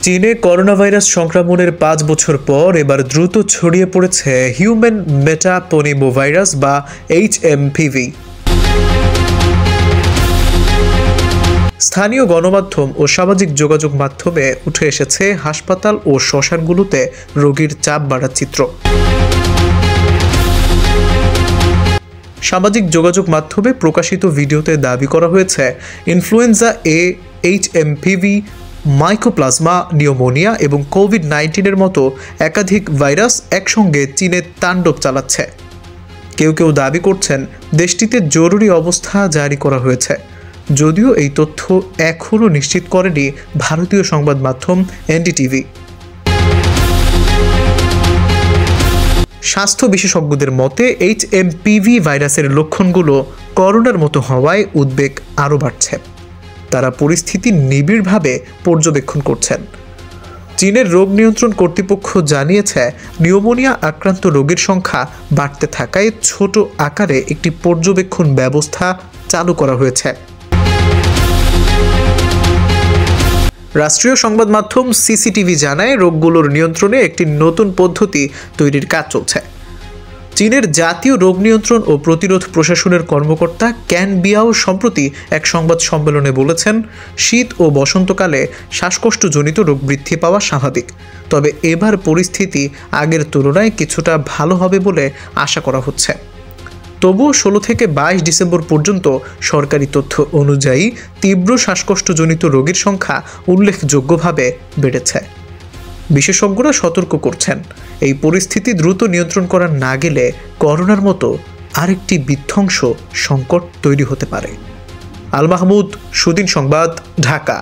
চীনে corona virus সংক্রমণের ৫ বছর পর এবার দ্রুত ছড়িয়ে পড়েছে হিউম্যান মেটাপনিমোভাইরাস বা HMPV। স্থানীয় গণমাধ্যম ও সামাজিক যোগাযোগ মাধ্যমে উঠে এসেছে হাসপাতাল ও শ্মশানগুলোতে রোগীর চাপ বাড়ার চিত্র। সামাজিক যোগাযোগ মাধ্যমে প্রকাশিত ভিডিওতে দাবি করা হয়েছে ইনফ্লুয়েঞ্জা এ, HMPV, মাইকোপ্লাজমা নিউমোনিয়া এবং কোভিড-19 মতো একাধিক ভাইরাস একসঙ্গে চীনে তাণ্ডব চালাচ্ছে। কেউ কেউ দাবি করছেন দেশটিতে জরুরি অবস্থা জারি করা হয়েছে, যদিও এই তথ্য এখনও নিশ্চিত করেনি ভারতীয় সংবাদ মাধ্যম NDTV। স্বাস্থ্য বিশেষজ্ঞদের মতে HMPV ভাইরাসের লক্ষণগুলো করোনার মতো হওয়ায় উদ্বেগ আরও বাড়ছে। তারা পরিস্থিতি নিবিড়ভাবে পর্যবেক্ষণ করছেন। চীনের রোগ নিয়ন্ত্রণ কর্তৃপক্ষ জানিয়েছে নিউমোনিয়া আক্রান্ত রোগীর সংখ্যা বাড়তে থাকায় ছোট আকারে একটি পর্যবেক্ষণ ব্যবস্থা চালু করা হয়েছে। রাষ্ট্রীয় সংবাদ মাধ্যম CCTV জানায় রোগগুলোর নিয়ন্ত্রণে একটি নতুন পদ্ধতি তৈরির কাজ চলছে। চীনের জাতীয় রোগ নিয়ন্ত্রণ ও প্রতিরোধ প্রশাসনের কর্মকর্তা ক্যান বিয়াও সম্প্রতি এক সংবাদ সম্মেলনে বলেছেন, শীত ও বসন্তকালে শ্বাসকষ্টজনিত রোগ বৃদ্ধি পাওয়া স্বাভাবিক, তবে এবার পরিস্থিতি আগের তুলনায় কিছুটা ভালো হবে বলে আশা করা হচ্ছে। তবুও 16 থেকে 22 ডিসেম্বর পর্যন্ত সরকারি তথ্য অনুযায়ী তীব্র শ্বাসকষ্টজনিত রোগীর সংখ্যা উল্লেখযোগ্যভাবে বেড়েছে। বিশেষজ্ঞরা সতর্ক করছেন, এই পরিস্থিতি দ্রুত নিয়ন্ত্রণ করা না গেলে করোনার মতো আরেকটি বিধ্বংস সংকট তৈরি হতে পারে। আল মাহমুদ, সুদিন সংবাদ, ঢাকা।